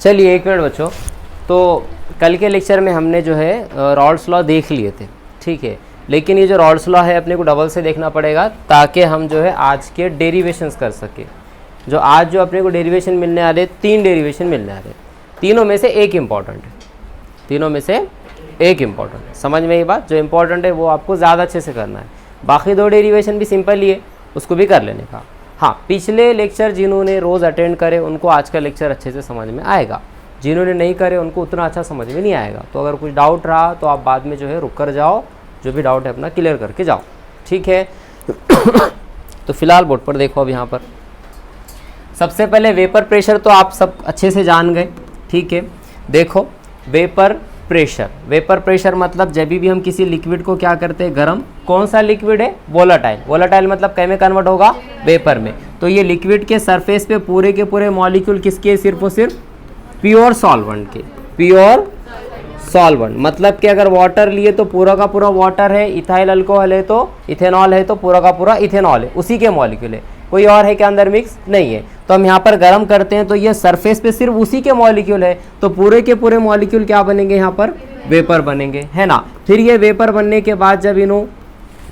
चलिए एक मिनट बच्चों, तो कल के लेक्चर में हमने जो है रॉल्स लॉ देख लिए थे, ठीक है, लेकिन ये जो रॉल्स लॉ है अपने को डबल से देखना पड़ेगा ताकि हम जो है आज के डेरिवेशंस कर सके। जो आज जो अपने को डेरिवेशन मिलने आ रहे, 3 डेरिवेशन मिलने आ रहे, तीनों में से एक इम्पॉर्टेंट है, तीनों में से एक इम्पॉर्टेंट है। समझ में ये बात, जो इम्पॉर्टेंट है वो आपको ज़्यादा अच्छे से करना है, बाकी 2 डेरिवेशन भी सिंपल ही है, उसको भी कर लेने का। हाँ, पिछले लेक्चर जिन्होंने रोज़ अटेंड करे उनको आज का लेक्चर अच्छे से समझ में आएगा, जिन्होंने नहीं करे उनको उतना अच्छा समझ में नहीं आएगा। तो अगर कुछ डाउट रहा तो आप बाद में जो है रुक कर जाओ, जो भी डाउट है अपना क्लियर करके जाओ, ठीक है। तो फिलहाल बोर्ड पर देखो, अब यहाँ पर सबसे पहले वेपर प्रेशर तो आप सब अच्छे से जान गए, ठीक है। देखो वेपर प्रेशर, वेपर प्रेशर मतलब जब भी हम किसी लिक्विड को क्या करते हैं, गर्म, कौन सा लिक्विड है, वोलेटाइल, वोलेटाइल मतलब कै में कन्वर्ट होगा, वेपर में। तो ये लिक्विड के सरफेस पे पूरे के पूरे मॉलिक्यूल किसके, सिर्फ और सिर्फ प्योर सॉल्वेंट के, प्योर सॉल्वेंट मतलब कि अगर वाटर लिए तो पूरा का पूरा वाटर है, इथाइल अल्कोहल है तो इथेनॉल है तो पूरा का पूरा इथेनॉल है, उसी के मॉलिक्यूल है, कोई और है क्या अंदर मिक्स नहीं है। तो हम यहाँ पर गर्म करते हैं तो ये सरफेस पे सिर्फ उसी के मॉलिक्यूल है, तो पूरे के पूरे मॉलिक्यूल क्या बनेंगे, यहाँ पर वेपर बनेंगे, है ना। फिर ये वेपर बनने के बाद जब इन्हों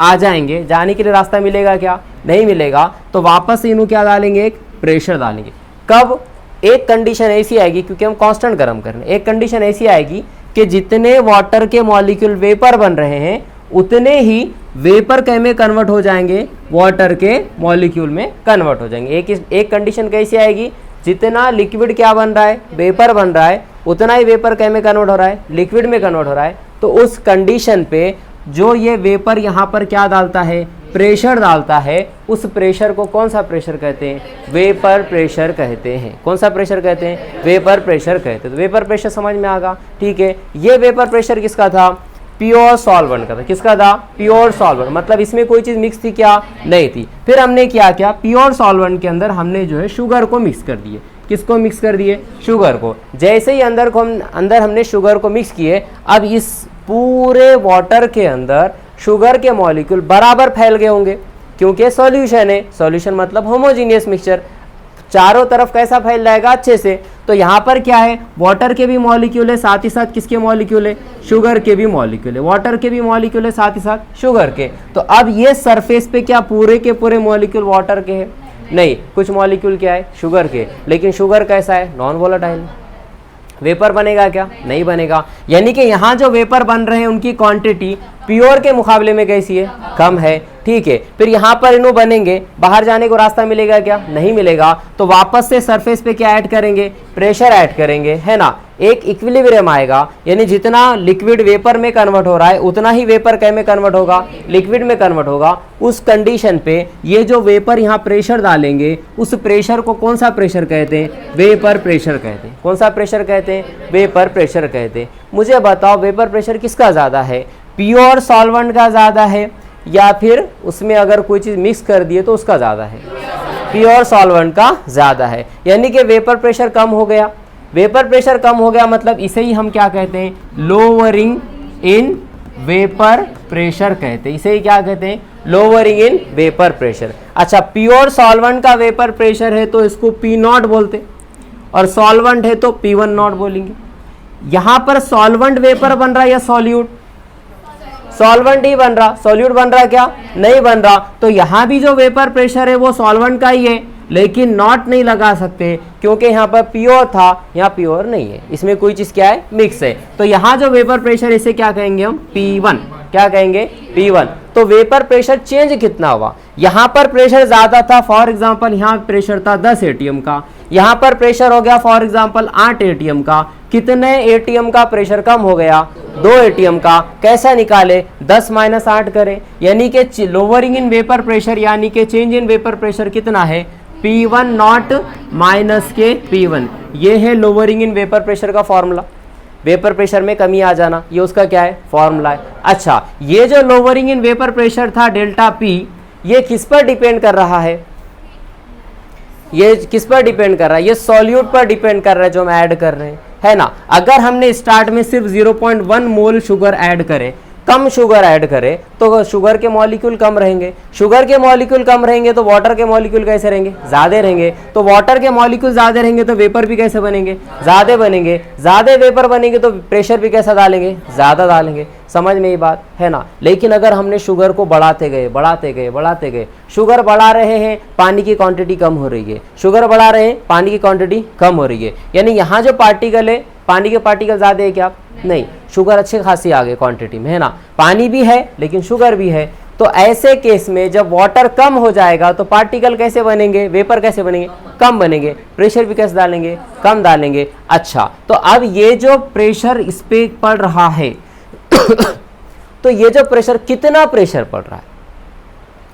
आ जाएंगे, जाने के लिए रास्ता मिलेगा क्या, नहीं मिलेगा, तो वापस इन्हों क्या डालेंगे, एक प्रेशर डालेंगे। कब, एक कंडीशन ऐसी आएगी, क्योंकि हम कांस्टेंट गर्म कर रहे हैं, एक कंडीशन ऐसी आएगी कि जितने वाटर के मॉलिक्यूल वेपर बन रहे हैं उतने ही वेपर कै में कन्वर्ट हो जाएंगे, वाटर के मॉलिक्यूल में कन्वर्ट हो जाएंगे। एक कंडीशन कैसी आएगी, जितना लिक्विड क्या बन रहा है, वेपर बन रहा है, उतना ही वेपर कै में कन्वर्ट हो रहा है, लिक्विड में कन्वर्ट हो रहा है। तो उस कंडीशन पे जो ये वेपर यहाँ पर क्या डालता है, प्रेशर डालता है, उस प्रेशर को कौन सा प्रेशर कहते हैं, वेपर प्रेशर कहते हैं। कौन सा प्रेशर कहते हैं, वेपर प्रेशर कहते हैं। तो वेपर प्रेशर समझ में आ गया, ठीक है। ये वेपर प्रेशर किसका था, प्योर सॉल्वेंट का था। किसका था, प्योर सॉल्वेंट, मतलब इसमें कोई चीज़ मिक्स थी क्या, नहीं थी। फिर हमने क्या किया, प्योर सॉल्वेंट के अंदर हमने जो है शुगर को मिक्स कर दिए। किसको मिक्स कर दिए, शुगर को। जैसे ही अंदर हमने शुगर को मिक्स किए, अब इस पूरे वाटर के अंदर शुगर के मॉलिक्यूल बराबर फैल गए होंगे, क्योंकि सॉल्यूशन है, सॉल्यूशन मतलब होमोजीनियस मिक्सचर, चारों तरफ कैसा फैल जाएगा, अच्छे से। तो यहाँ पर क्या है, वाटर के भी मॉलिक्यूल है, साथ ही साथ किसके मॉलिक्यूल है, शुगर के भी मॉलिक्यूल है, वाटर के भी मॉलिक्यूल है, साथ ही साथ शुगर के। तो अब ये सरफेस पे क्या पूरे के पूरे मॉलिक्यूल वाटर के हैं, नहीं, कुछ मॉलिक्यूल क्या है, शुगर के। लेकिन शुगर कैसा है, नॉन वोलेटाइल, वेपर बनेगा क्या, नहीं बनेगा। यानी कि यहाँ जो वेपर बन रहे हैं उनकी क्वांटिटी प्योर के मुकाबले में कैसी है, कम है, ठीक है। फिर यहाँ पर इन्हों बनेंगे, बाहर जाने को रास्ता मिलेगा क्या, नहीं मिलेगा। तो वापस से सरफेस पे क्या ऐड करेंगे, प्रेशर ऐड करेंगे, है ना। एक इक्विलिब्रियम आएगा, यानी जितना लिक्विड वेपर में कन्वर्ट हो रहा है उतना ही वेपर कै में कन्वर्ट होगा, लिक्विड में कन्वर्ट होगा। उस कंडीशन पे ये जो वेपर यहाँ प्रेशर डालेंगे, उस प्रेशर को कौन सा प्रेशर कहते हैं, वेपर प्रेशर कहते हैं। कौन सा प्रेशर कहते हैं, वेपर प्रेशर कहते हैं। मुझे बताओ वेपर प्रेशर किसका ज़्यादा है, प्योर सॉल्वेंट का ज़्यादा है या फिर उसमें अगर कोई चीज़ मिक्स कर दिए तो उसका ज़्यादा है, प्योर सॉल्वेंट का ज़्यादा है। यानी कि वेपर प्रेशर कम हो गया, वेपर प्रेशर कम हो गया मतलब इसे ही हम क्या कहते हैं, लोअरिंग इन वेपर प्रेशर कहते हैं। इसे ही क्या कहते हैं, लोअरिंग इन वेपर प्रेशर। अच्छा, प्योर सॉल्वेंट का वेपर प्रेशर है तो इसको पी नॉट बोलते, और सॉल्वेंट है तो P1 नॉट बोलेंगे। यहाँ पर सॉल्वेंट वेपर बन रहा है या सॉल्यूट, सॉल्वेंट ही बन रहा, सॉल्यूट बन रहा क्या, नहीं बन रहा। तो यहाँ भी जो वेपर प्रेशर है वो सॉल्वेंट का ही है, लेकिन नॉट नहीं लगा सकते क्योंकि यहाँ पर प्योर था, यहाँ प्योर नहीं है, इसमें कोई चीज़ क्या है, मिक्स है। तो यहाँ जो वेपर प्रेशर इसे क्या कहेंगे हम, P1, क्या कहेंगे, P1। तो वेपर प्रेशर चेंज कितना हुआ, यहाँ पर प्रेशर ज़्यादा था, फॉर एग्जांपल यहाँ प्रेशर था 10 ATM का, यहाँ पर प्रेशर हो गया फॉर एग्जांपल 8 ATM का। कितने ATM का प्रेशर कम हो गया, 2 ATM का। कैसा निकाले, 10 - 8 करें, यानी कि लोअरिंग इन वेपर प्रेशर यानी कि चेंज इन वेपर प्रेशर कितना है, P1 नॉट माइनस के P1। ये है लोअरिंग इन वेपर प्रेशर का फॉर्मूला, वेपर प्रेशर में कमी आ जाना, ये उसका क्या है, फॉर्मूला है। अच्छा, ये जो लोअरिंग इन वेपर प्रेशर था डेल्टा P, ये किस पर डिपेंड कर रहा है, ये किस पर डिपेंड कर रहा है, ये सॉल्यूट पर डिपेंड कर रहा है जो हम ऐड कर रहे हैं, है ना। अगर हमने स्टार्ट में सिर्फ 0.1 मोल शुगर ऐड करें, कम शुगर ऐड करें तो शुगर के मॉलिक्यूल कम रहेंगे, शुगर के मॉलिक्यूल कम रहेंगे तो वाटर के मॉलिक्यूल कैसे रहेंगे, ज़्यादा रहेंगे। तो वाटर के मॉलिक्यूल ज़्यादा रहेंगे तो वेपर भी कैसे बनेंगे, ज़्यादा बनेंगे। ज़्यादा वेपर बनेंगे तो प्रेशर भी कैसा डालेंगे, ज़्यादा डालेंगे। समझ में ये बात है ना। लेकिन अगर हमने शुगर को बढ़ाते गए बढ़ाते गए बढ़ाते गए, शुगर बढ़ा रहे हैं पानी की क्वांटिटी कम हो रही है, शुगर बढ़ा रहे हैं पानी की क्वांटिटी कम हो रही है, यानी यहाँ जो पार्टिकल है पानी के पार्टिकल ज़्यादा है क्या, नहीं, शुगर अच्छी खासी आ गई क्वांटिटी में, है ना। पानी भी है लेकिन शुगर भी है। तो ऐसे केस में जब वाटर कम हो जाएगा तो पार्टिकल कैसे बनेंगे, वेपर कैसे बनेंगे, कम बनेंगे। प्रेशर भी कैसे डालेंगे, कम डालेंगे। अच्छा, तो अब ये जो प्रेशर इस पे पड़ रहा है तो ये जो प्रेशर, कितना प्रेशर पड़ रहा है,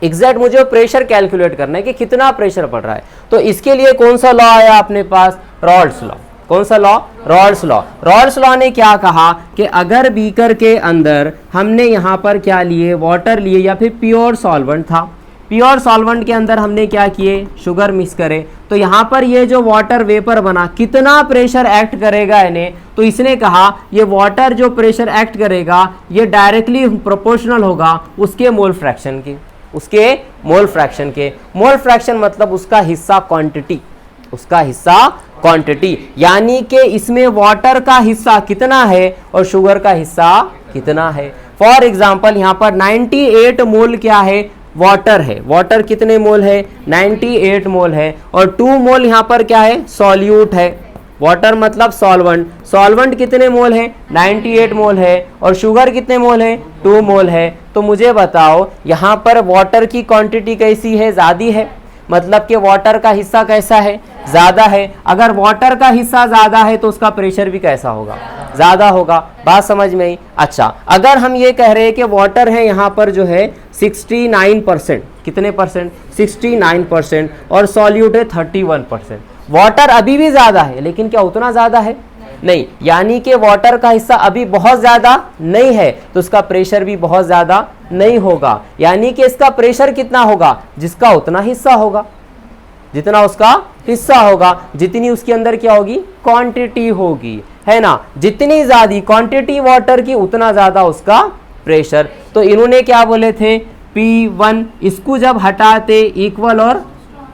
एग्जैक्ट मुझे प्रेशर कैलकुलेट करना है कि कितना प्रेशर पड़ रहा है। तो इसके लिए कौन सा लॉ आया अपने पास, रॉल्स लॉ। कौन सा law, Raoult's law. Raoult's law ने क्या कहा कि अगर बीकर के अंदर हमने यहाँ पर क्या लिए, वाटर लिए या फिर प्योर सॉल्वेंट था, प्योर सॉल्वेंट के अंदर हमने क्या किए, शुगर मिक्स करे, तो यहाँ पर ये जो वाटर वेपर बना कितना प्रेशर एक्ट करेगा इन्हें, तो इसने कहा ये वाटर जो प्रेशर एक्ट करेगा ये डायरेक्टली प्रोपोर्शनल होगा उसके मोल फ्रैक्शन के, उसके मोल फ्रैक्शन के। मोल फ्रैक्शन मतलब उसका हिस्सा क्वांटिटी, उसका हिस्सा क्वांटिटी, यानी कि इसमें वाटर का हिस्सा कितना है और शुगर का हिस्सा कितना है। फॉर एग्जांपल यहाँ पर 98 मोल क्या है, वाटर है। वाटर कितने मोल है, 98 मोल है। और 2 मोल यहाँ पर क्या है, सॉल्यूट है। वाटर मतलब सॉल्वेंट, सॉल्वेंट कितने मोल है, 98 मोल है। और शुगर कितने मोल है, 2 मोल है। तो मुझे बताओ यहाँ पर वाटर की क्वांटिटी कैसी है, ज़्यादा है, मतलब कि वाटर का हिस्सा कैसा है, ज़्यादा है। अगर वाटर का हिस्सा ज़्यादा है तो उसका प्रेशर भी कैसा होगा, ज़्यादा होगा। बात समझ में आई। अच्छा, अगर हम ये कह रहे हैं कि वाटर है यहाँ पर जो है 69%, कितने परसेंट, 69%, और सॉल्यूट है 31%। वाटर अभी भी ज़्यादा है लेकिन क्या उतना ज़्यादा है, नहीं, यानी कि वाटर का हिस्सा अभी बहुत ज़्यादा नहीं है तो उसका प्रेशर भी बहुत ज़्यादा नहीं होगा। यानी कि इसका प्रेशर कितना होगा, जिसका उतना हिस्सा होगा, जितना उसका हिस्सा होगा, जितनी उसके अंदर क्या होगी, क्वांटिटी होगी, है ना। जितनी ज़्यादा क्वांटिटी वाटर की उतना ज़्यादा उसका प्रेशर। तो इन्होंने क्या बोले थे, P1, इसको जब हटाते इक्वल और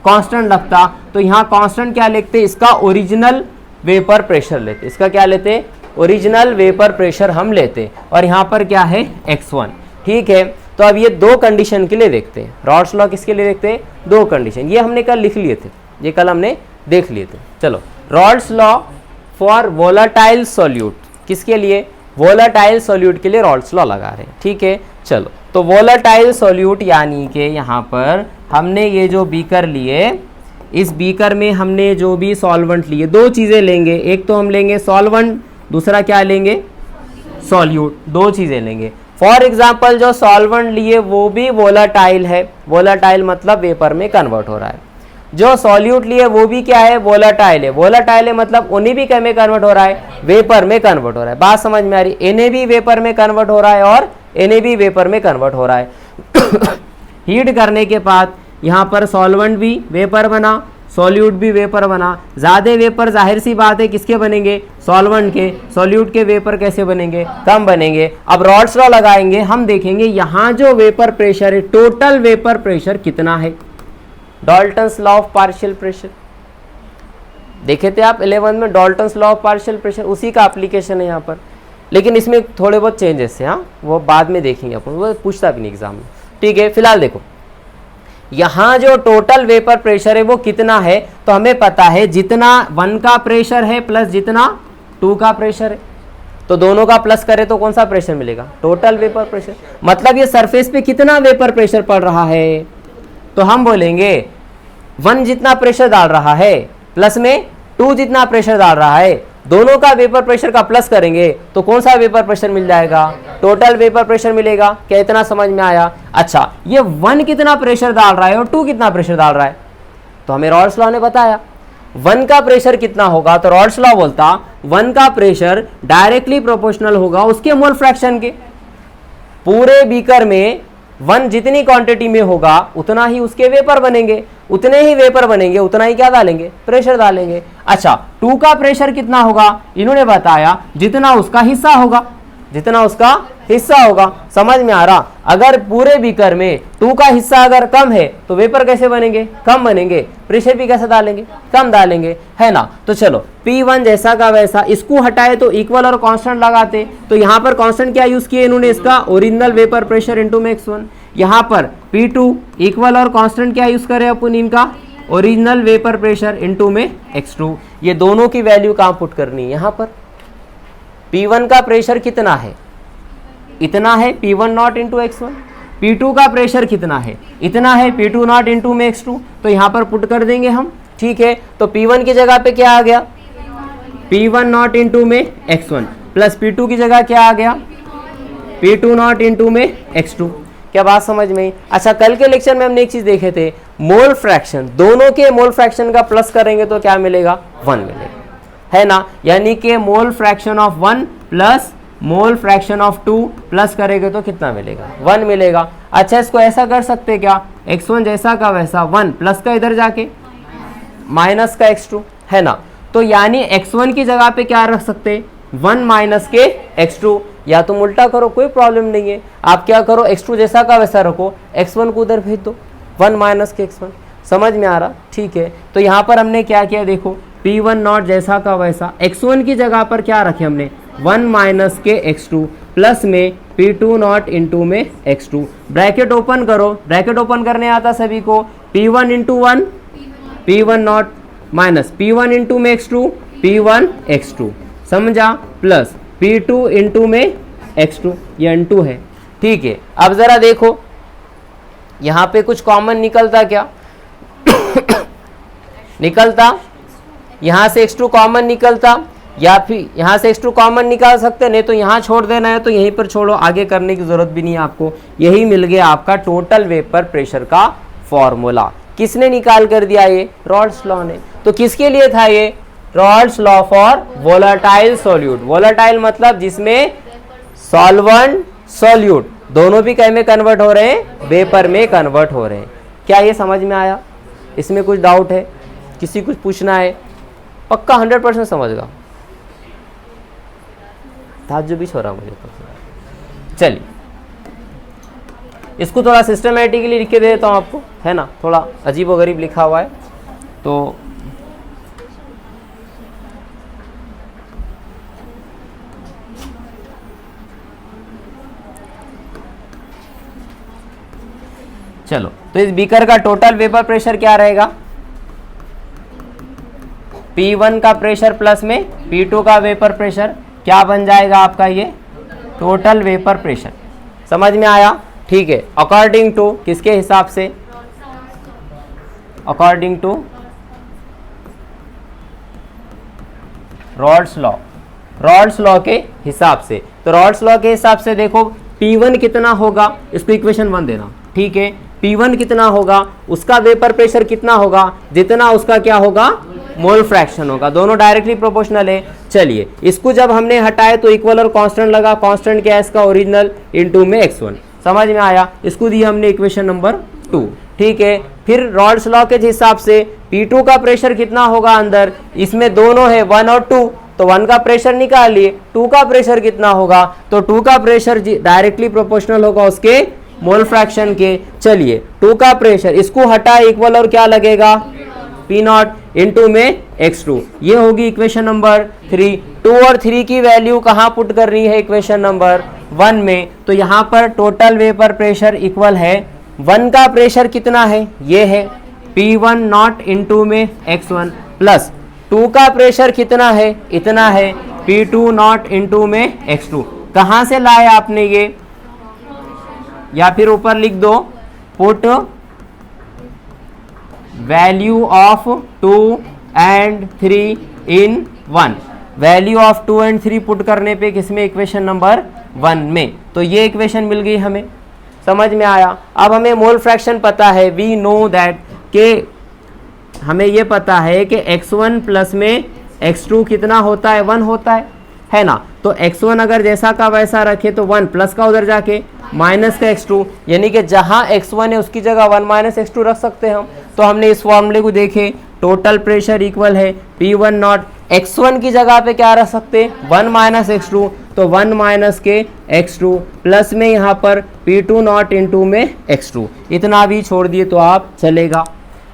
कांस्टेंट लगता तो यहाँ कांस्टेंट क्या लिखते, इसका ओरिजिनल वेपर प्रेशर लेते, इसका क्या लेते, ओरिजिनल वेपर प्रेशर हम लेते। और यहाँ पर क्या है, x1, ठीक है। तो अब ये 2 कंडीशन के लिए देखते हैं, रॉल्स लॉ किसके लिए देखते हैं, 2 कंडीशन। ये हमने कल लिख लिए थे, ये कल हमने देख लिए थे। चलो, Rawls law for volatile solute, किसके लिए, वोलाटाइल सॉल्यूट के लिए रॉल्स लॉ लगा रहे हैं, ठीक है। चलो, तो वोलाटाइल सॉल्यूट यानी कि यहाँ पर हमने ये जो बीकर लिए, इस बीकर में हमने जो भी सॉल्वेंट लिए, 2 चीज़ें लेंगे, एक तो हम लेंगे सॉल्वेंट, दूसरा क्या लेंगे, सॉल्यूट, 2 चीज़ें लेंगे। फॉर एग्जाम्पल जो सॉल्वेंट लिए वो भी वोलाटाइल है, वोलाटाइल मतलब वेपर में कन्वर्ट हो रहा है। जो सॉल्यूट लिए वो भी क्या है, वोलाटाइल है। वोलाटाइल है मतलब उन्हें भी क्या में कन्वर्ट हो रहा है, वेपर में कन्वर्ट हो रहा है। बात समझ में आ रही, इन्हें भी वेपर में कन्वर्ट हो रहा है और इन्हें भी वेपर में कन्वर्ट हो रहा है। हीट करने के बाद यहाँ पर सॉल्वेंट भी वेपर बना, सॉल्यूट भी वेपर बना। ज़्यादा वेपर जाहिर सी बात है किसके बनेंगे, सॉल्वेंट के। सॉल्यूट के वेपर कैसे बनेंगे, कम बनेंगे। अब रॉल्स लॉ लगाएंगे, हम देखेंगे यहाँ जो वेपर प्रेशर है, टोटल वेपर प्रेशर कितना है। Dalton's law of partial pressure देखे थे आप 11 में, Dalton's law of partial pressure, उसी का एप्लीकेशन है यहाँ पर, लेकिन इसमें थोड़े बहुत चेंजेस हैं, हाँ, वो बाद में देखेंगे अपन, वो पूछता भी नहीं एग्जाम में, ठीक है। फिलहाल देखो यहाँ जो टोटल वेपर प्रेशर है वो कितना है, तो हमें पता है जितना 1 का प्रेशर है प्लस जितना 2 का प्रेशर है, तो दोनों का प्लस करें तो कौन सा प्रेशर मिलेगा, टोटल वेपर प्रेशर। मतलब ये सरफेस पे कितना वेपर प्रेशर पड़ रहा है, तो हम बोलेंगे 1 जितना प्रेशर डाल रहा है प्लस में 2 जितना प्रेशर डाल रहा है, दोनों का वेपर प्रेशर का प्लस करेंगे तो कौन सा वेपर प्रेशर मिल जाएगा, टोटल वेपर प्रेशर मिलेगा। क्या इतना समझ में आया। अच्छा, ये 1 कितना प्रेशर डाल रहा है और 2 कितना प्रेशर डाल रहा है, तो हमें रॉल्स लॉ ने बताया 1 का प्रेशर कितना होगा, तो रॉल्स लॉ बोलता 1 का प्रेशर डायरेक्टली प्रोपोर्शनल होगा उसके मोल फ्रैक्शन के। पूरे बीकर में 1 जितनी क्वांटिटी में होगा उतना ही उसके वेपर बनेंगे, उतने ही वेपर बनेंगे, उतना ही क्या डालेंगे, प्रेशर डालेंगे। अच्छा, 2 का प्रेशर कितना होगा, इन्होंने बताया जितना उसका हिस्सा होगा, जितना उसका हिस्सा होगा। समझ में आ रहा? अगर पूरे बीकर में 2 का हिस्सा अगर कम है तो वेपर कैसे बनेंगे? कम बनेंगे। प्रेशर भी कैसे डालेंगे? कम डालेंगे, है ना। तो चलो P1 जैसा का वैसा, इसको हटाए तो इक्वल और कांस्टेंट लगाते। तो यहाँ पर कांस्टेंट क्या यूज किए इन्होंने? इसका ओरिजिनल वेपर प्रेशर इंटू में x1। यहाँ पर P2 इक्वल और कांस्टेंट क्या यूज करें अपन? इनका ओरिजिनल वेपर प्रेशर इंटू में x2। ये दोनों की वैल्यू कहाँ पुट करनी है? यहाँ पर। P1 का प्रेशर कितना है? इतना है P1 not into x1। P2 का प्रेशर कितना है? इतना है P2 नॉट इंटू में x2। तो यहाँ पर पुट कर देंगे हम, ठीक है। तो P1 की जगह पे क्या आ गया? P1 नॉट इंटू में x1 प्लस P2 की जगह क्या आ गया? P2 नॉट इंटू में x2। क्या बात समझ में? अच्छा, कल के लेक्चर में हमने एक चीज देखे थे, मोल फ्रैक्शन, दोनों के मोल फ्रैक्शन का प्लस करेंगे तो क्या मिलेगा? 1 मिलेगा, है ना। यानी कि mole fraction of 1 plus mole fraction of 2 plus करेंगे तो कितना मिलेगा? 1 मिलेगा। अच्छा, इसको ऐसा कर सकते क्या? x1 जैसा का वैसा 1 प्लस का इधर जाके माइनस का x2, है ना। तो यानी x1 की जगह पे क्या रख सकते? 1 माइनस के x2, या तुम उल्टा करो, कोई प्रॉब्लम नहीं है। आप क्या करो, x2 जैसा का वैसा रखो, x1 को उधर भेज दो, 1 माइनस के x1। समझ में आ रहा? ठीक है। तो यहाँ पर हमने क्या किया देखो, P1 नॉट जैसा का वैसा, x1 की जगह पर क्या रखे हमने? 1 माइनस के x2 प्लस में P2 नॉट इंटू में x2। ब्रैकेट ओपन करो, ब्रैकेट ओपन करने आता सभी को। P1 into 1 P1 not minus P1 into में x2 P1 x2, समझा, प्लस P2 इंटू में x2, ये इंटू है, ठीक है। अब जरा देखो यहाँ पे कुछ कॉमन निकलता क्या? निकलता, यहाँ से x2 कॉमन निकलता, या फिर यहाँ से x2 कॉमन निकाल सकते, नहीं तो यहाँ छोड़ देना है तो यहीं पर छोड़ो, आगे करने की जरूरत भी नहीं है आपको। यही मिल गया आपका टोटल वेपर प्रेशर का फॉर्मूला। किसने निकाल कर दिया? ये रॉल्स लॉ ने। तो किसके लिए था ये? Rawls law for volatile solute. Volatile मतलब जिसमें सॉल्वेंट सॉल्यूट दोनों भी क्या में कन्वर्ट हो रहे हैं? वेपर में कन्वर्ट हो रहे हैं। क्या ये समझ में आया? इसमें कुछ डाउट है? किसी कुछ पूछना है? पक्का 100% समझ गया? ताज्जुब भी छोड़ा मुझे तो। चलिए, इसको थोड़ा सिस्टमेटिकली लिख के दे देता हूँ आपको, है ना। थोड़ा अजीब व गरीब लिखा हुआ है तो चलो, तो इस बीकर का टोटल वेपर प्रेशर क्या रहेगा? P1 का प्रेशर प्लस में P2 का वेपर प्रेशर, क्या बन जाएगा आपका? ये टोटल वेपर प्रेशर। समझ में आया? ठीक है। अकॉर्डिंग टू किसके हिसाब से? According to Raoult's law, Raoult's law के हिसाब से। तो रॉल्स लॉ के हिसाब से देखो P1 कितना होगा, इसको इक्वेशन 1 देना, ठीक है। P1 कितना होगा, उसका वेपर प्रेशर कितना होगा, जितना उसका क्या होगा? मोल फ्रैक्शन होगा। दोनों डायरेक्टली प्रोपोर्शनल है। चलिए, इसको जब हमने हटाए तो इक्वल और कांस्टेंट लगा। कांस्टेंट क्या है इसका? ओरिजिनल इंटू में x1। समझ में आया? इसको दी हमने इक्वेशन नंबर 2, ठीक है। फिर रॉल्स लॉ के हिसाब से P2 का प्रेशर कितना होगा अंदर? इसमें दोनों है 1 और 2, तो 1 का प्रेशर निकाल लिए। 2 का प्रेशर कितना होगा? तो 2 का प्रेशर डायरेक्टली प्रोपोर्शनल होगा उसके मोल फ्रैक्शन के। चलिए, 2 का प्रेशर, इसको हटा इक्वल और क्या लगेगा? P नॉट इंटू में x2। ये होगी इक्वेशन नंबर 3। 2 और 3 की वैल्यू कहाँ पुट कर रही है? इक्वेशन नंबर 1 में। तो यहाँ पर टोटल वेपर प्रेशर इक्वल है 1 का प्रेशर कितना है? ये है P1 नॉट इंटू में x1 प्लस 2 का प्रेशर कितना है? इतना है P2 नॉट इंटू में x2। कहाँ से लाए आपने ये? या फिर ऊपर लिख दो, put value of 2 and 3 in 1। Value of 2 and 3 put करने पे किसमें? इक्वेशन नंबर 1 में। तो ये इक्वेशन मिल गई हमें। समझ में आया? अब हमें मोल फ्रैक्शन पता है, वी नो दैट, के हमें ये पता है कि x1 प्लस में x2 कितना होता है? 1 होता है ना। तो x1 अगर जैसा का वैसा रखे तो 1 प्लस का उधर जाके माइनस का x2, यानी कि जहां x1 है उसकी जगह 1 माइनस x2 रख सकते हैं हम। तो हमने इस फॉर्मूले को देखे, टोटल प्रेशर इक्वल है P1 नॉट, x1 की जगह पे क्या रख सकते? 1 माइनस x2। तो 1 माइनस के x2 प्लस में यहाँ पर P2 नॉट इंटू में x2, इतना भी छोड़ दिए तो आप चलेगा।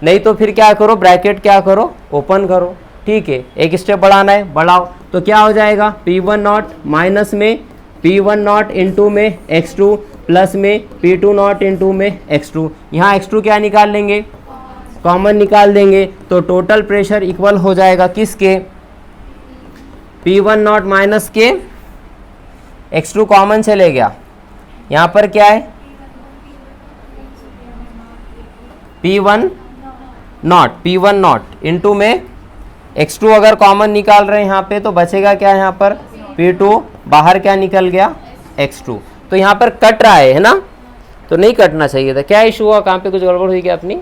नहीं तो फिर क्या करो, ब्रैकेट क्या करो, ओपन करो। ठीक है, एक स्टेप बढ़ाना है, बढ़ाओ तो क्या हो जाएगा, P1 नॉट माइनस में P1 नॉट इंटू में x2 प्लस में P2 नॉट इंटू में x2। यहाँ x2 क्या निकाल लेंगे, कॉमन निकाल देंगे, तो टोटल प्रेशर इक्वल हो जाएगा किसके, P1 नॉट माइनस के x2 कॉमन चले गया, यहाँ पर क्या है P1 नॉट इंटू में x2 अगर कॉमन निकाल रहे हैं यहाँ पे तो बचेगा क्या, यहाँ पर P2, बाहर क्या निकल गया x2। तो यहाँ पर कट रहा है ना, तो नहीं कटना चाहिए था। क्या इशू हुआ, कहाँ पे कुछ गड़बड़ हुई क्या अपनी,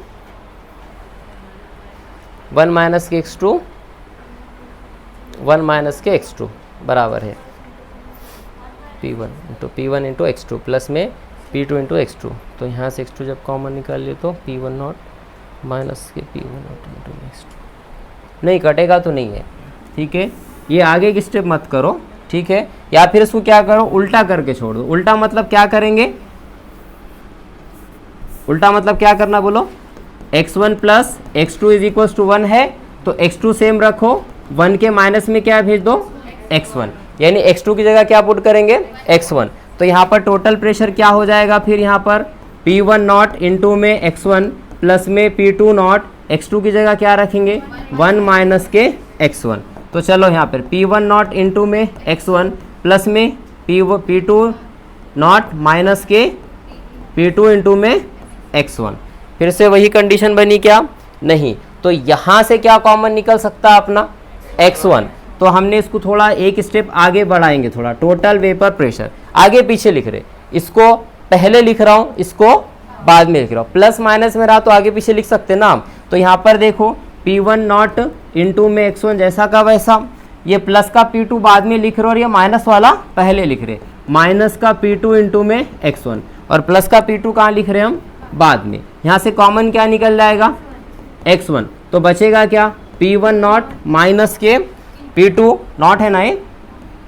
1 माइनस के x2 1 माइनस के x2 बराबर है P1 इंटू x2 प्लस में P2 इंटू x2। तो यहाँ से x2 जब कॉमन निकाल लिए तो P1 नॉट माइनस के P1 नॉट इंटू x2, नहीं कटेगा तो नहीं है। ठीक है, ये आगे की स्टेप मत करो। ठीक है, या फिर इसको क्या करो, उल्टा करके छोड़ दो। उल्टा मतलब क्या करेंगे, उल्टा मतलब क्या करना बोलो, x1 plus x2 is equal to 1 है तो x2 सेम रखो, 1 के माइनस में क्या भेज दो x1, यानी x2 की जगह क्या पुट करेंगे x1। तो यहाँ पर टोटल प्रेशर क्या हो जाएगा, फिर यहाँ पर P1 नॉट इंटू में x1 प्लस में P2 नॉट, x2 की जगह क्या रखेंगे 1 माइनस के x1। तो चलो यहाँ पर P1 नॉट इंटू में x1 प्लस में P2 नॉट माइनस के P2 इंटू में x1। फिर से वही कंडीशन बनी क्या, नहीं, तो यहाँ से क्या कॉमन निकल सकता है अपना x1। तो हमने इसको थोड़ा एक स्टेप आगे बढ़ाएंगे, थोड़ा टोटल वेपर प्रेशर आगे पीछे लिख रहे, इसको पहले लिख रहा हूँ, इसको बाद में लिख रहा हूँ। प्लस माइनस में रहा तो आगे पीछे लिख सकते ना हम। तो यहाँ पर देखो P1 नॉट इंटू में x1 जैसा का वैसा, ये प्लस का P2 बाद में लिख रहे हो और ये माइनस वाला पहले लिख रहे, माइनस का P2 इंटू में x1 और प्लस का P2 कहाँ लिख रहे हैं हम, बाद में। यहाँ से कॉमन क्या निकल जाएगा x1, तो बचेगा क्या P1 नॉट माइनस के P2 नॉट है ना, ये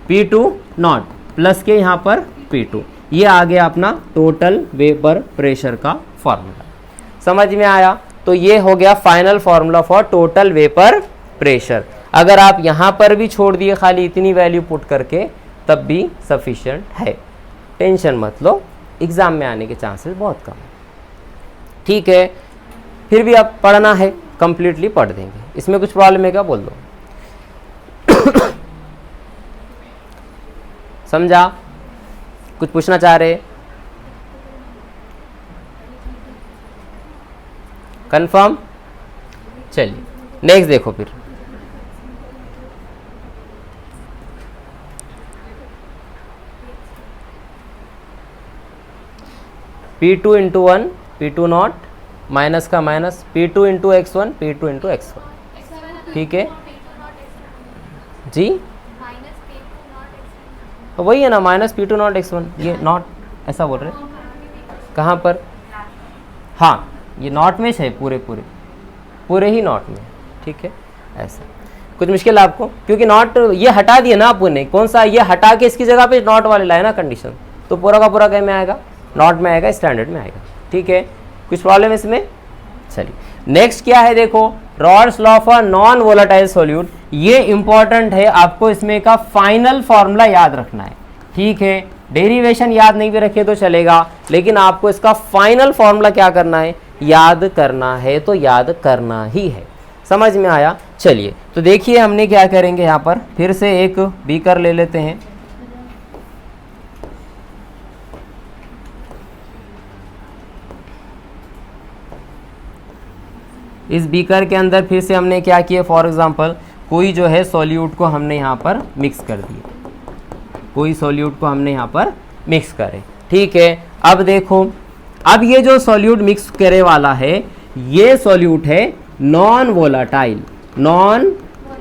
P2 नॉट प्लस के यहाँ पर P2। ये आ गया अपना टोटल वेपर प्रेशर का फॉर्मूला। समझ में आया, तो ये हो गया final formula for total vapour pressure. अगर आप यहाँ पर भी छोड़ दिए खाली इतनी वैल्यू पुट करके तब भी सफिशिएंट है, टेंशन मत लो, एग्जाम में आने के चांसेस बहुत कम है। ठीक है, फिर भी आप पढ़ना है, कंप्लीटली पढ़ देंगे, इसमें कुछ प्रॉब्लम है क्या बोल दो। समझा, कुछ पूछना चाह रहे, कंफर्म। चलिए नेक्स्ट देखो फिर, P2 into 1 P2 not minus का minus P2 into x1 P2 into x1। ठीक है जी, वही है ना, माइनस P2 नॉट x1, ये नॉट ऐसा बोल रहे कहाँ पर, हाँ ये नॉट में है, पूरे ही नॉट में। ठीक है, ऐसा कुछ मुश्किल आपको, क्योंकि नॉट ये हटा दिया ना आपने, ने कौन सा ये हटा के इसकी जगह पे नॉट वाले लाए ना कंडीशन, तो पूरा का पूरा क्या में आएगा, नॉट में आएगा, स्टैंडर्ड में आएगा। ठीक है, कुछ प्रॉब्लम इसमें। चलिए नेक्स्ट क्या है, देखो Rawls law for non volatile solute. ये इंपॉर्टेंट है, आपको इसमें का फाइनल फॉर्मूला याद रखना है। ठीक है, डेरिवेशन याद नहीं भी रखे तो चलेगा, लेकिन आपको इसका फाइनल फॉर्मूला क्या करना है, याद करना है, तो याद करना ही है। समझ में आया। चलिए तो देखिए हमने क्या करेंगे, यहाँ पर फिर से एक बीकर ले लेते हैं। इस बीकर के अंदर फिर से हमने क्या किया, फॉर एग्जांपल कोई जो है सॉल्यूट को हमने यहाँ पर मिक्स कर दिया, कोई सॉल्यूट को हमने यहाँ पर मिक्स करे। ठीक है, अब देखो, अब ये जो सॉल्यूट मिक्स करे वाला है, ये सॉल्यूट है नॉन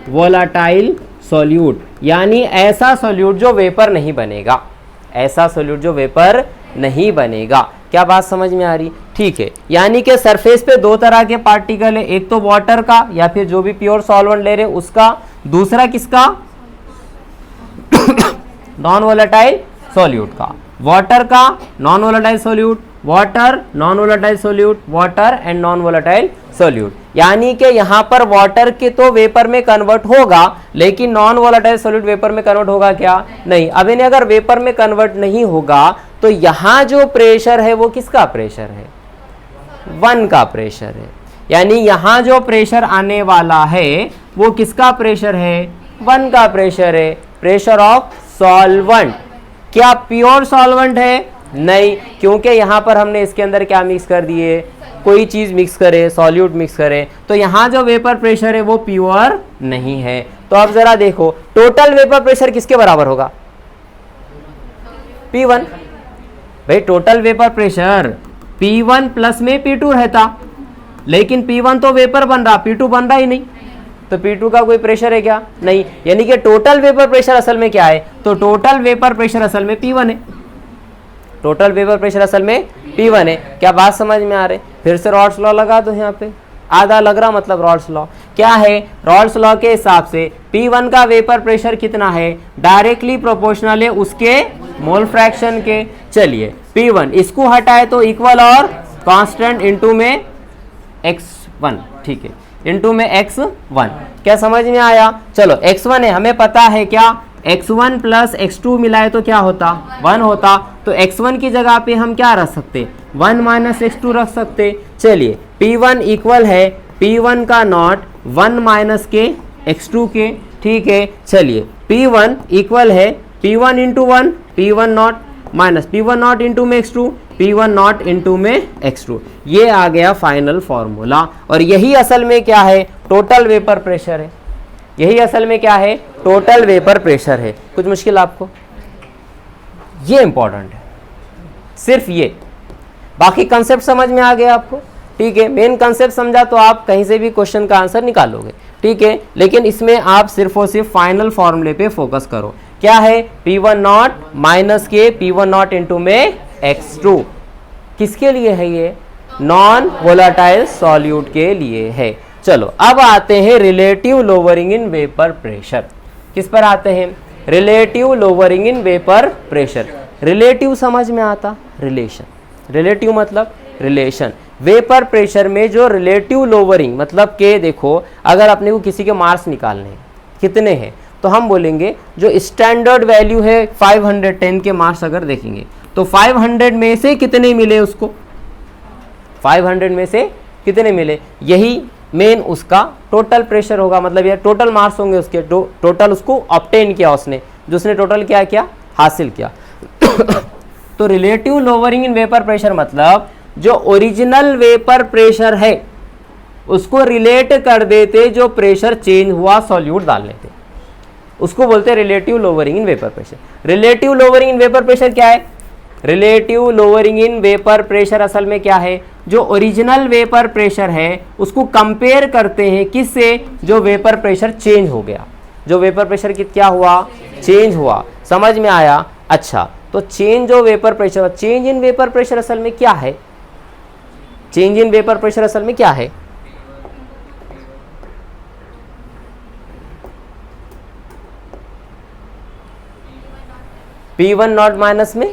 वोलाटाइल सॉल्यूट, यानी ऐसा सॉल्यूट जो वेपर नहीं बनेगा, ऐसा सॉल्यूट जो वेपर नहीं बनेगा। क्या बात समझ में आ रही। ठीक है, यानी कि सरफेस पे दो तरह के पार्टिकल है, एक तो वाटर का या फिर जो भी प्योर सॉल्वेंट ले रहे उसका, दूसरा किसका नॉन वोलेटाइल सॉल्यूट का, वाटर का non volatile solute, water non volatile solute, water and non volatile solute. यानी कि यहाँ पर वाटर के तो वेपर में कन्वर्ट होगा, लेकिन नॉन वोलेटाइल सॉल्यूट वेपर में कन्वर्ट होगा क्या? नहीं। अब इन्हें अगर वेपर में कन्वर्ट नहीं होगा तो यहाँ जो प्रेशर है वो किसका प्रेशर है? 1 का प्रेशर है। यानी यहाँ जो प्रेशर आने वाला है वो किसका प्रेशर है? 1 का प्रेशर है, प्रेशर ऑफ सॉल्वेंट। क्या प्योर सॉल्वेंट है? नहीं, क्योंकि यहाँ पर हमने इसके अंदर क्या मिक्स कर दिए? कोई चीज मिक्स करे, सॉल्यूट मिक्स करे, तो यहाँ जो वेपर प्रेशर है वो प्योर नहीं है। तो अब जरा देखो टोटल वेपर प्रेशर किसके बराबर होगा? P1। भाई total vapour pressure P1 plus में P2 रहता, लेकिन P1 तो वेपर बन रहा, P2 बन रहा ही नहीं, तो P2 का कोई प्रेशर है क्या? नहीं। यानी कि टोटल वेपर प्रेशर असल में क्या है? तो टोटल वेपर प्रेशर असल में P1 है, टोटल वेपर प्रेशर असल में P1 है। क्या बात समझ में आ रही? फिर से रॉल्स लॉ लगा दो यहाँ पे, आधा लग रहा मतलब रॉल्स लॉ क्या है? रॉल्स लॉ के हिसाब से P1 का वेपर प्रेशर कितना है? डायरेक्टली प्रोपोर्शनल है उसके मोल फ्रैक्शन के। चलिए P1 इसको हटाए तो इक्वल और कांस्टेंट इनटू में x1, ठीक है, इनटू में x1। क्या समझ में आया? चलो x1 है, हमें पता है क्या? x1 प्लस x2 मिलाए तो क्या होता? 1 होता। तो x1 की जगह पे हम क्या रख सकते? 1 माइनस x2 रख सकते। चलिए P1 इक्वल है P1 का नॉट 1 माइनस के x2 के, ठीक है। चलिए P1 इक्वल है P1 into 1 P1 not minus P1 not into में x2 P1 नॉट इंटू में x2। ये आ गया फाइनल फॉर्मूला। और यही असल में क्या है? टोटल वेपर प्रेशर है। यही असल में क्या है? टोटल वेपर प्रेशर है। कुछ मुश्किल आपको? ये इंपॉर्टेंट है, सिर्फ ये। बाकी कंसेप्ट समझ में आ गया आपको? ठीक है, मेन कंसेप्ट समझा तो आप कहीं से भी क्वेश्चन का आंसर निकालोगे, ठीक है। लेकिन इसमें आप सिर्फ और सिर्फ फाइनल फॉर्मूले पे फोकस करो। क्या है? P1 नॉट माइनस के P1 नॉट इंटू में x2। किसके लिए है ये? नॉन वोलेटाइल सॉल्यूट के लिए है। चलो अब आते हैं relative lowering in vapour pressure. किस पर आते हैं? Relative lowering in vapour pressure. Relative समझ में आता? रिलेशन। रिलेटिव मतलब रिलेशन। वेपर प्रेशर में जो रिलेटिव लोअरिंग मतलब के देखो, अगर अपने को किसी के मार्क्स निकालने हैं, कितने हैं, तो हम बोलेंगे जो स्टैंडर्ड वैल्यू है 510 के मार्क्स अगर देखेंगे तो 500 में से कितने मिले उसको? 500 में से कितने मिले? यही मेन उसका टोटल प्रेशर होगा, मतलब ये टोटल मार्क्स होंगे उसके, टोटल उसको ऑब्टेन किया उसने, जो उसने टोटल क्या किया? हासिल किया। तो relative lowering in vapour pressure मतलब जो ओरिजिनल वेपर प्रेशर है उसको रिलेट कर देते जो प्रेशर चेंज हुआ सॉल्यूट डालने थे, उसको बोलते हैं relative lowering in vapour pressure. Relative lowering in vapour pressure क्या है? Relative lowering in vapour pressure असल में क्या है? जो ओरिजिनल वेपर प्रेशर है उसको कंपेयर करते हैं किससे? जो वेपर प्रेशर चेंज हो गया, जो वेपर प्रेशर क्या हुआ? चेंज हुआ। समझ में आया? अच्छा, तो चेंज जो vapour pressure, change in vapour pressure असल में क्या है? चेंज इन वेपर प्रेशर असल में क्या है? P1 नॉट माइनस में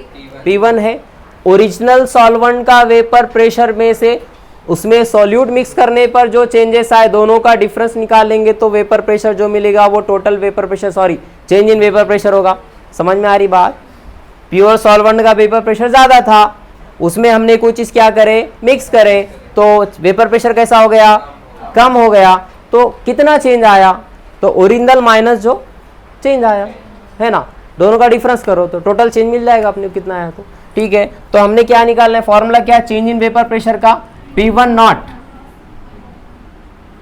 P1 है। ओरिजिनल सॉल्वेंट का वेपर प्रेशर में से उसमें सॉल्यूट मिक्स करने पर जो चेंजेस आए दोनों का डिफरेंस निकालेंगे तो वेपर प्रेशर जो मिलेगा वो total vapour pressure, sorry change in vapour pressure होगा। समझ में आ रही बात? प्योर सॉल्वेंट का वेपर प्रेशर ज़्यादा था, उसमें हमने कोई चीज़ क्या करे? मिक्स करे, तो वेपर प्रेशर कैसा हो गया? कम हो गया। तो कितना चेंज आया? तो ओरिजिनल माइनस जो चेंज आया, है ना, दोनों का डिफरेंस करो तो टोटल चेंज मिल जाएगा अपने कितना आया। तो ठीक है, तो हमने क्या निकालना है? फॉर्मूला क्या? चेंज इन वेपर प्रेशर का P1 नॉट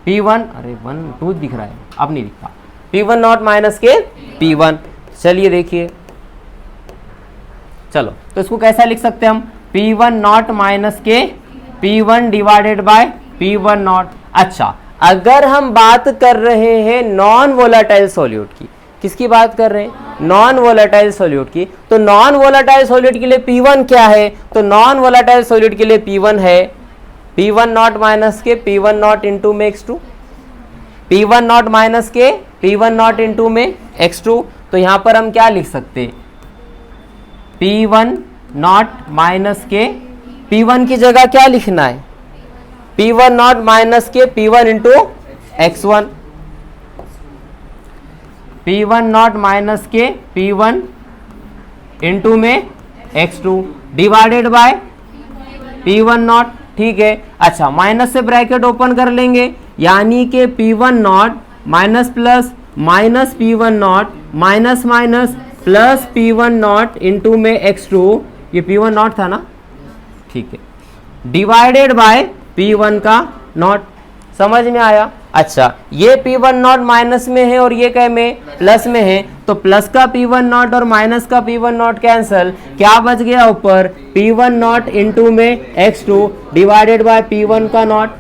P1, अरे 1 2 दिख रहा है, अब नहीं दिखता। P1 नॉट माइनस के P1। चलिए देखिए, चलो तो इसको कैसा लिख सकते हैं हम? P1 नॉट माइनस के P1 divided by P1 not. अच्छा, अगर हम बात कर रहे हैं नॉन वोलेटाइल सॉल्यूट की, किसकी बात कर रहे हैं? नॉन वोलेटाइल सॉल्यूट की। तो नॉन वोलेटाइल सॉल्यूट के लिए P1 क्या है? तो नॉन वोलेटाइल सॉल्यूट के लिए P1 है P1 नॉट माइनस के P1 नॉट इंटू में x2, P1 नॉट माइनस के P1 नॉट इंटू में x2। तो यहाँ पर हम क्या लिख सकते हैं? P1 नॉट माइनस के, P1 की जगह क्या लिखना है, P1 नॉट माइनस के P1 into x1, P1 not minus के P1 इंटू में x2 divided by P1 not. ठीक है, अच्छा माइनस से ब्रैकेट ओपन कर लेंगे, यानी कि P1 not minus plus minus P1 not minus minus plus P1 not into में x2, ये P1 नॉट था ना, ठीक है, डिवाइडेड बाय P1 का नॉट। समझ में आया? अच्छा, ये P1 नॉट माइनस में है और ये क्या में, प्लस में है, तो प्लस का P1 नॉट और माइनस का P1 नॉट कैंसल, क्या बच गया ऊपर, P1 नॉट इंटू में x2 डिवाइडेड बाय P1 का नॉट।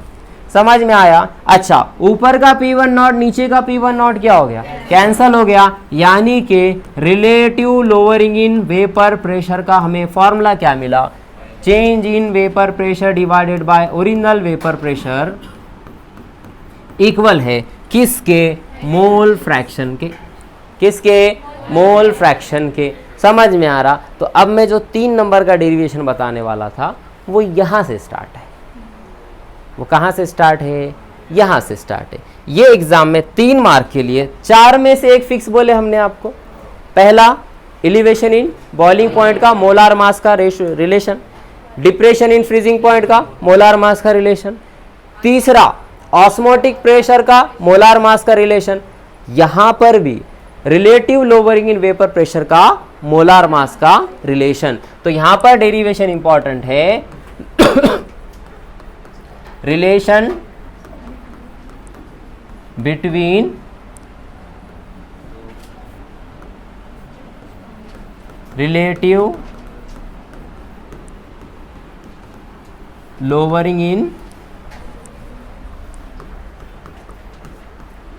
समझ में आया? अच्छा, ऊपर का P1 नॉट नीचे का P1 नॉट क्या हो गया, कैंसल हो गया, यानी कि relative lowering in vapour pressure का हमें फॉर्मूला क्या मिला, change in vapour pressure divided by original vapour pressure equal है किसके, मोल फ्रैक्शन के, किसके, मोल फ्रैक्शन के। समझ में आ रहा? तो अब मैं जो 3 नंबर का डेरिवेशन बताने वाला था वो यहाँ से स्टार्ट है। वो कहाँ से स्टार्ट है, यहाँ से स्टार्ट है। ये एग्जाम में 3 मार्क के लिए 4 में से एक फिक्स बोले हमने आपको। पहला एलिवेशन इन बॉइलिंग पॉइंट का मोलार मास का relation, depression in freezing point का मोलार मास का रिलेशन, तीसरा ऑस्मोटिक प्रेशर का मोलार मास का रिलेशन, यहां पर भी relative lowering in vapour pressure का मोलार मास का रिलेशन। तो यहां पर डेरिवेशन इंपॉर्टेंट है, relation between relative lowering in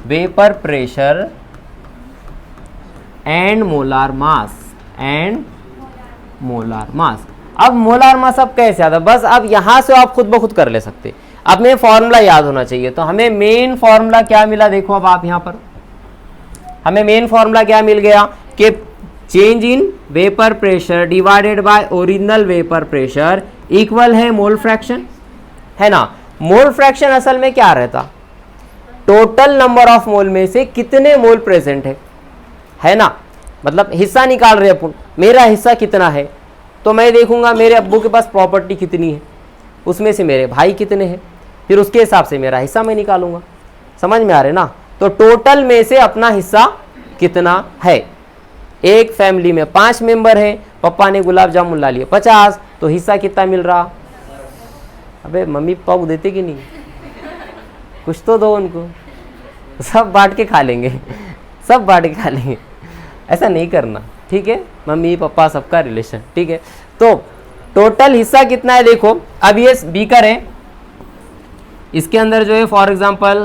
vapour pressure and molar mass, and molar mass. अब मोलार मास अब कैसे आता, बस अब यहां से आप खुद ब खुद कर ले सकते। अब में फॉर्मूला याद होना चाहिए, तो हमें मेन फॉर्मूला क्या मिला, देखो अब आप यहां पर हमें मेन फॉर्मूला क्या मिल गया कि change in vapour pressure divided by original vapour pressure equal है मोल फ्रैक्शन, है ना। मोल फ्रैक्शन असल में क्या रहता, टोटल नंबर ऑफ मोल में से कितने मोल प्रेजेंट है ना, मतलब हिस्सा निकाल रहे अपन, मेरा हिस्सा कितना है, तो मैं देखूंगा मेरे अब्बू के पास प्रॉपर्टी कितनी है, उसमें से मेरे भाई कितने हैं, फिर उसके हिसाब से मेरा हिस्सा मैं निकालूंगा। समझ में आ रहे ना। तो टोटल में से अपना हिस्सा कितना है, एक फैमिली में 5 मेंबर है, पापा ने गुलाब जामुन ला लिए 50, तो हिस्सा कितना मिल रहा, अबे मम्मी पापा देते कि नहीं, कुछ तो दो उनको, सब बांट के खा लेंगे, सब बांट के खा लेंगे, ऐसा नहीं करना, ठीक है। मम्मी पापा सबका रिलेशन, ठीक है। तो टोटल हिस्सा कितना है देखो, अब ये बीकर है, इसके अंदर जो है फॉर एग्जांपल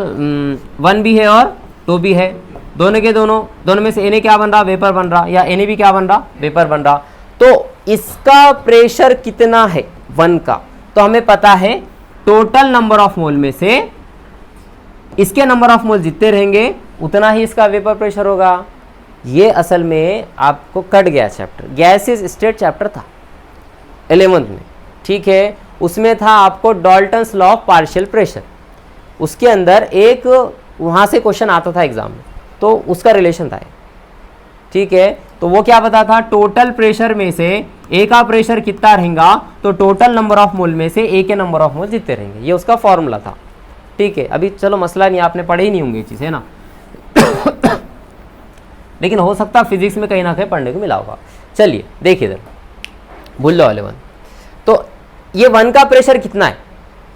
1 भी है और 2 भी है, दोनों के दोनों में से Na क्या बन रहा, वेपर बन रहा, या Na भी क्या बन रहा, वेपर बन रहा। तो इसका प्रेशर कितना है 1 का, तो हमें पता है टोटल नंबर ऑफ मोल में से इसके नंबर ऑफ मोल जितने रहेंगे उतना ही इसका वेपर प्रेशर होगा। ये असल में आपको कट गया चैप्टर, गैसेस स्टेट चैप्टर था 11th में, ठीक है। उसमें था आपको Dalton's law of partial pressure, उसके अंदर एक वहाँ से क्वेश्चन आता था एग्जाम में, तो उसका रिलेशन था, ठीक है। तो वो क्या बता था, टोटल प्रेशर में से ए का प्रेशर कितना रहेगा, तो टोटल नंबर ऑफ मोल में से ए के नंबर ऑफ मोल जितने रहेंगे, ये उसका फॉर्मूला था, ठीक है। अभी चलो मसला नहीं, आपने पढ़े ही नहीं होंगे ये चीज़, है ना। लेकिन हो सकता है फिजिक्स में कहीं ना कहीं पढ़ने को मिला होगा। चलिए देखिए इधर, भूल लो वाले 1, तो ये 1 का प्रेशर कितना है,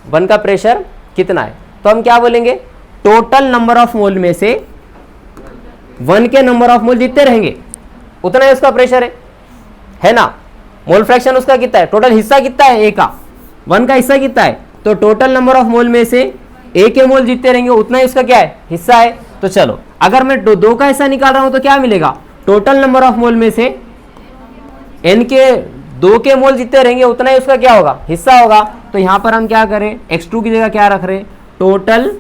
1 का प्रेशर कितना है, तो हम क्या बोलेंगे, टोटल नंबर ऑफ मोल में से 1 के नंबर ऑफ मोल जितने रहेंगे उतना ही उसका प्रेशर है ना। मोल फ्रैक्शन उसका कितना है, टोटल हिस्सा कितना है ए का, 1 का हिस्सा कितना है, तो टोटल नंबर ऑफ मोल में से ए के मोल जितने रहेंगे उतना ही उसका क्या है, हिस्सा है। तो चलो अगर मैं 2 का हिस्सा निकाल रहा हूं तो क्या मिलेगा, टोटल नंबर ऑफ मोल में से एन के 2 के मोल जितने रहेंगे उतना ही उसका क्या होगा, हिस्सा होगा। तो यहां पर हम क्या करें, x2 की जगह क्या रख रहे हैं, टोटल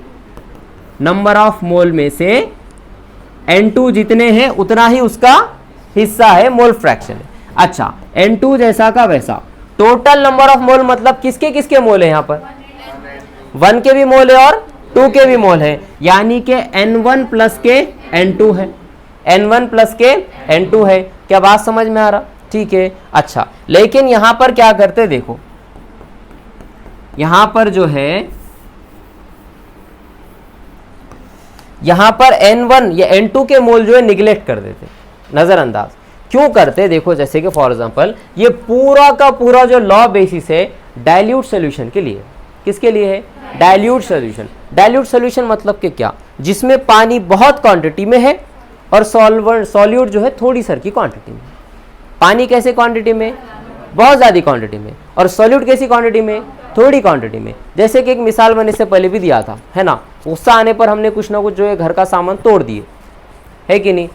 नंबर ऑफ मोल में से N2 जितने हैं उतना ही उसका हिस्सा है, मोल फ्रैक्शन है। अच्छा N2 जैसा का वैसा। टोटल नंबर ऑफ मोल मतलब किसके किसके मोल है यहाँ पर, 1 के भी मोल है और 2 के भी मोल है, यानी कि N1 प्लस के N2 है, N1 प्लस के N2 है। क्या बात समझ में आ रहा? ठीक है। अच्छा लेकिन यहां पर क्या करते देखो, यहां पर जो है यहां पर N1 या N2 के मोल जो है निगलेक्ट कर देते, नजरअंदाज क्यों करते? देखो जैसे कि फॉर एग्जांपल ये पूरा का पूरा जो लॉ बेसिस है डाइल्यूट सॉल्यूशन के लिए, किसके लिए है? Dilute solution. डाइल्यूट सॉल्यूशन मतलब कि क्या, जिसमें पानी बहुत क्वांटिटी में है और सॉल्यूट जो है थोड़ी सर की क्वांटिटी में। पानी कैसे क्वांटिटी में? बहुत ज़्यादा क्वांटिटी में। और सॉल्यूट कैसी क्वांटिटी में? थोड़ी क्वांटिटी में। जैसे कि एक मिसाल मैंने इससे पहले भी दिया था, है ना, गुस्सा आने पर हमने कुछ ना कुछ जो है घर का सामान तोड़ दिए, है कि नहीं?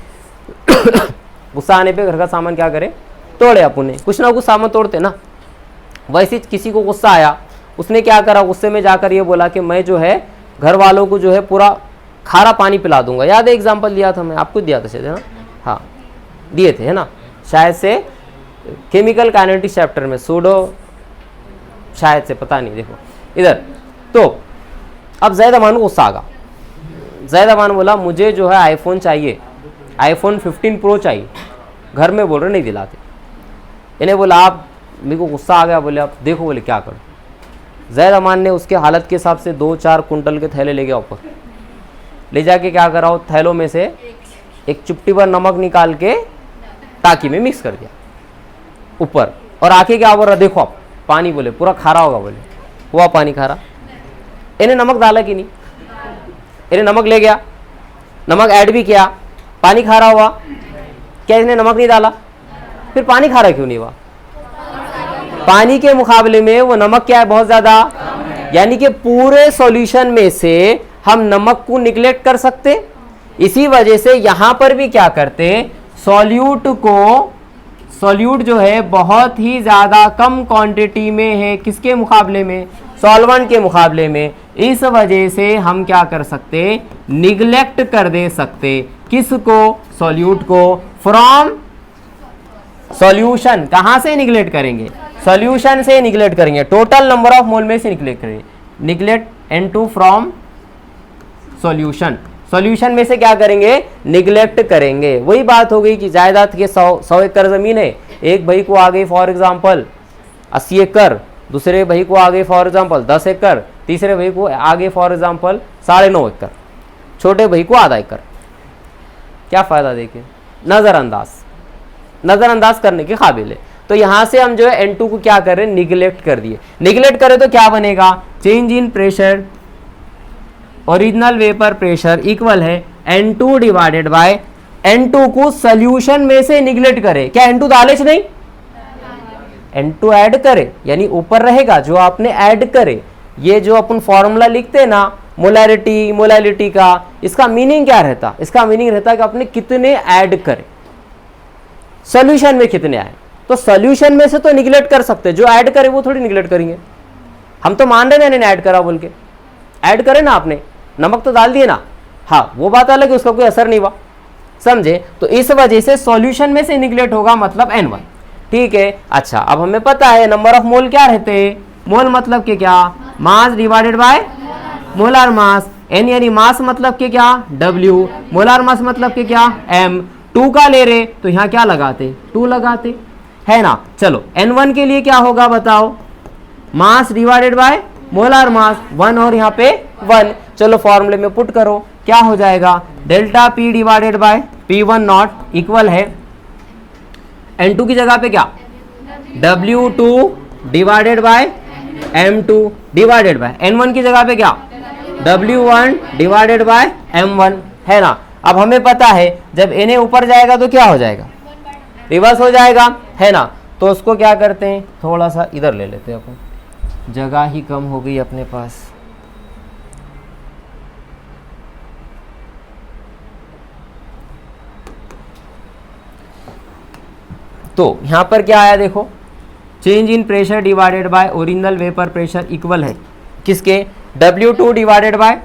गुस्सा आने पे घर का सामान क्या करे? तोड़े, अपन कुछ ना कुछ सामान तोड़ते ना। वैसे किसी को गुस्सा आया, उसने क्या करा, गुस्से में जाकर ये बोला कि मैं जो है घर वालों को जो है पूरा खारा पानी पिला दूंगा। याद है एग्जाम्पल दिया था, मैं आपको दिया था शायद, है ना? हाँ दिए थे, है ना, शायद से केमिकल काइनेटिक्स चैप्टर में, सूडो शायद से, पता नहीं। देखो इधर तो अब जैद अमान को गुस्सा आ गया। जैद अमान बोला मुझे जो है आईफोन चाहिए, आईफोन 15 प्रो चाहिए। घर में बोल रहे नहीं दिलाते। इन्हें बोला आप, मेरे को गुस्सा आ गया, बोले आप देखो, बोले क्या करो। जैद अमान ने उसके हालत के हिसाब से 2-4 कुंटल के थैले ले गया ऊपर, ले जाके क्या करा, थैलों में से एक चुप्टी भर नमक निकाल के टाकी में मिक्स कर दिया ऊपर, और आके क्या बोल रहा, देखो आप पानी, बोले पूरा खारा होगा, बोले हुआ पानी खारा। इन्हें नमक डाला कि नहीं? इन्हें नमक ले गया, नमक ऐड भी किया, पानी खारा हुआ। क्या इन्हें नमक नहीं डाला? फिर पानी खारा क्यों नहीं हुआ? पानी के मुकाबले में वो नमक क्या है, बहुत ज्यादा। यानी कि पूरे सॉल्यूशन में से हम नमक को निगलेक्ट कर सकते। इसी वजह से यहां पर भी क्या करते, सॉल्यूट जो है बहुत ही ज्यादा कम क्वांटिटी में है, किसके मुकाबले में? सॉल्वेंट के मुकाबले में। इस वजह से हम क्या कर सकते, निगलेक्ट कर दे सकते, किसको? सॉल्यूट को, फ्रॉम सॉल्यूशन। कहां से निगलेक्ट करेंगे? सॉल्यूशन से निगलेक्ट करेंगे, टोटल नंबर ऑफ मोल में से निगलेक्ट करेंगे। Neglect N2 from solution, solution में से क्या करेंगे? निगलेक्ट करेंगे। वही बात हो गई कि जायदाद के 100 एकड़ जमीन है, एक भाई को आ गई फॉर एग्जांपल 80 एकड़, दूसरे भाई को आ गई फॉर एग्जांपल 10 एकड़, तीसरे भाई को आ गई फॉर एग्जांपल 9.5 एकड़, छोटे भाई को आधा एकड़। क्या फायदा? देखिए नजरअंदाज करने के काबिल है। तो यहां से हम जो है N2 को क्या कर रहे हैं, निगलेक्ट कर दिए। निगलेक्ट करें तो क्या बनेगा, change in pressure, original vapour pressure equal है N2 डिवाइडेड बाय N2 को सॉल्यूशन में से निगलेक्ट करे। क्या N2 डाले नहीं, N2 ऐड करे, यानी ऊपर रहेगा जो आपने ऐड करे। ये जो अपन फॉर्मूला लिखते ना मोलैरिटी का, इसका मीनिंग क्या रहता? इसका मीनिंग रहता कि आपने कितने ऐड करे, सॉल्यूशन में कितने आए। तो सॉल्यूशन में से तो निगलेक्ट कर सकते, जो ऐड करे वो थोड़ी निगलेक्ट करेंगे। हम तो मान रहे हैं ऐड करा बोल के, ऐड करे ना आपने, नमक तो डाल दिए ना, हाँ वो बात अलग है, उसका कोई असर नहीं हुआ, समझे? तो इस वजह से सॉल्यूशन में से निगलेक्ट होगा, मतलब N1। ठीक है। अच्छा अब हमें पता है नंबर ऑफ मोल क्या रहते हैं, मोल मतलब के क्या, mass divided by molar mass. N यानी मास मतलब के क्या, W, मोलार मास मतलब के क्या, M। 2 का ले रहे तो यहाँ क्या लगाते, 2 लगाते, है ना। चलो N1 के लिए क्या होगा बताओ, mass divided by molar mass, 1 और यहाँ पे 1। चलो फॉर्मूले में पुट करो, क्या हो जाएगा, delta P divided by P1 not equal है N2 की जगह पे क्या, W2 divided by M2 divided by N1 की जगह पे क्या, W1 डिवाइडेड बाय M1, है ना। अब हमें पता है जब इन्हें ऊपर जाएगा तो क्या हो जाएगा, रिवर्स हो जाएगा, है ना। तो उसको क्या करते हैं, थोड़ा सा इधर ले लेते हैं, अपन जगह ही कम हो गई अपने पास। तो यहां पर क्या आया देखो, change in pressure divided by original vapour pressure equal है किसके, W2 डिवाइडेड बाय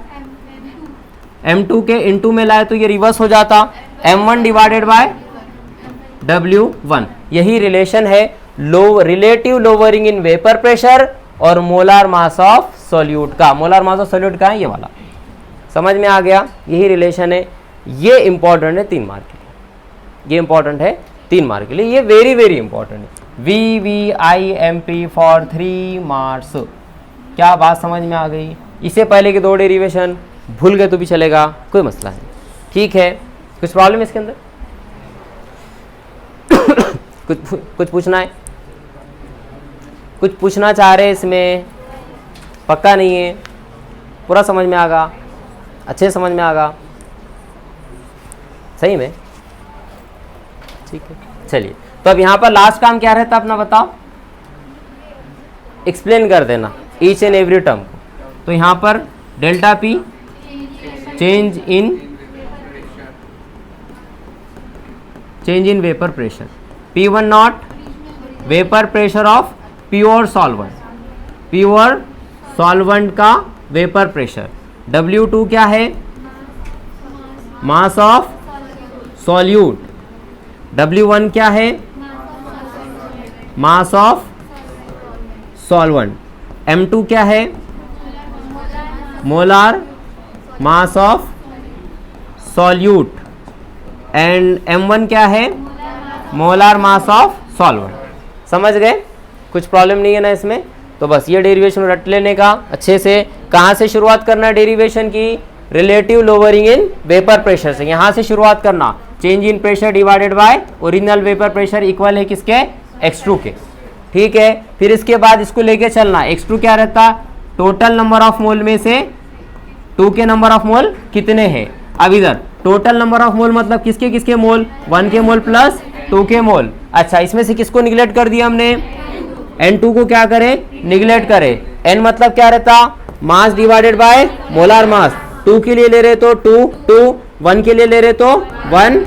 M2 के, इनटू में लाए तो ये रिवर्स हो जाता, M1 डिवाइडेड बाय W1, यही रिलेशन है relative lowering in vapour pressure और मोलार मास ऑफ सॉल्यूट का। मोलार मास ऑफ सॉल्यूट का है ये वाला, समझ में आ गया, यही रिलेशन है। ये इंपॉर्टेंट है 3 मार्क के लिए, ये इंपॉर्टेंट है 3 मार्क के लिए, ये वेरी वेरी इंपॉर्टेंट है। VVIMP for 3 marks. क्या बात समझ में आ गई? इससे पहले के 2 डेरिवेशन भूल गए तो भी चलेगा, कोई मसला नहीं, ठीक है। कुछ प्रॉब्लम है इसके अंदर? कुछ पूछना है? कुछ पूछना चाह रहे इसमें? पक्का नहीं है? पूरा समझ में आगा? अच्छे समझ में आगा? सही में? ठीक है, चलिए। तो अब यहाँ पर लास्ट काम क्या रहता अपना, बताओ, एक्सप्लेन कर देना ईच एंड एवरी टर्म को। तो यहाँ पर delta P change in vapour pressure, P1 not vapour pressure of pure solvent, pure solvent का वेपर प्रेशर। W2 क्या है? Mass of solute. W1 क्या है? Mass of solvent. M2 क्या है? Molar mass of solute. And M1 क्या है? Molar mass of solvent. समझ गए? कुछ प्रॉब्लम नहीं है ना इसमें? तो बस ये डेरिवेशन रट लेने का अच्छे से। कहाँ से शुरुआत करना है डेरिवेशन की? Relative lowering in vapour pressure से, यहाँ से शुरुआत करना। Change in pressure divided by original vapour pressure equal है किसके? x2 के, ठीक है। फिर इसके बाद इसको लेके चलना, x2 क्या रहता? टोटल नंबर ऑफ मोल में से 2 के नंबर ऑफ मोल कितने हैं। अब इधर टोटल नंबर ऑफ मोल मतलब किसके किसके मोल? 1 के मोल प्लस 2 के मोल। अच्छा, इसमें से किसको निगलेक्ट कर दिया हमने? N2 को क्या करें? निगलेक्ट करें। N मतलब क्या रहता? Mass divided by molar mass. 2 के लिए ले रहे तो 2 2, 1 के लिए ले रहे तो 1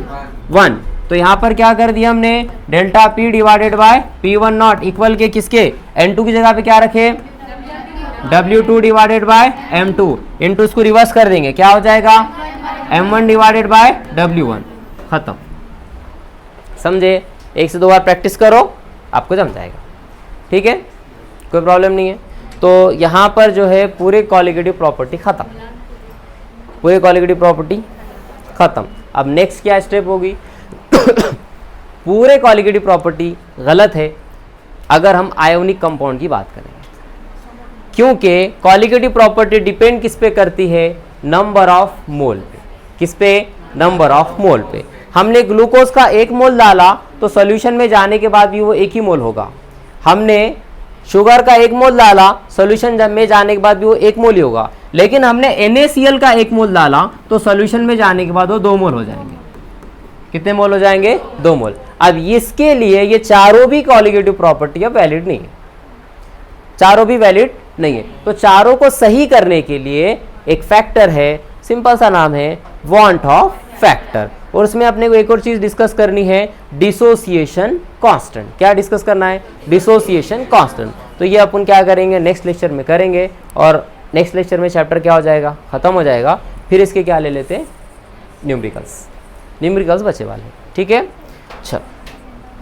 1। तो यहाँ पर क्या कर दिया हमने? Delta P divided by P1 not equal के किसके? N2 की जगह पे क्या रखे? W2 divided by M2 into इसको रिवर्स कर देंगे, क्या हो जाएगा? M1 divided by W1। खत्म। समझे? 1 से 2 बार प्रैक्टिस करो, आपको जम जाएगा, ठीक है, कोई प्रॉब्लम नहीं है। तो यहाँ पर जो है पूरे कॉलिगेटिव प्रॉपर्टी खत्म, पूरे कॉलिगेटिव प्रॉपर्टी खत्म। अब नेक्स्ट क्या स्टेप होगी? पूरे कॉलिगेटिव प्रॉपर्टी गलत है अगर हम आयोनिक कंपाउंड की बात करेंगे, क्योंकि कॉलिगेटिव प्रॉपर्टी डिपेंड किस पे करती है? नंबर ऑफ मोल पे। किस पे? नंबर ऑफ मोल पे। हमने ग्लूकोज का 1 मोल डाला तो सॉल्यूशन में जाने के बाद भी वो 1 ही मोल होगा। हमने शुगर का 1 मोल डाला, सॉल्यूशन में जाने के बाद भी वो 1 मोल ही होगा। लेकिन हमने NaCl का 1 मोल डाला तो सॉल्यूशन में जाने के बाद वो 2 मोल हो जाएंगे। कितने मोल हो जाएंगे? 2 मोल। अब इसके लिए ये चारों भी कॉलिगेटिव प्रॉपर्टी अब वैलिड नहीं है, चारों भी वैलिड नहीं है। तो चारों को सही करने के लिए एक फैक्टर है, सिंपल सा नाम है वांट ऑफ फैक्टर। और उसमें अपने को एक और चीज डिस्कस करनी है, डिसोसिएशन कांस्टेंट। क्या डिस्कस करना है? Dissociation constant. तो ये अपन क्या करेंगे? नेक्स्ट लेक्चर में करेंगे, और नेक्स्ट लेक्चर में चैप्टर क्या हो जाएगा? खत्म हो जाएगा। फिर इसके क्या ले लेते हैं? न्यूमेरिकल्स, न्यूमेरिकल्स बचे वाले, ठीक है। अच्छा।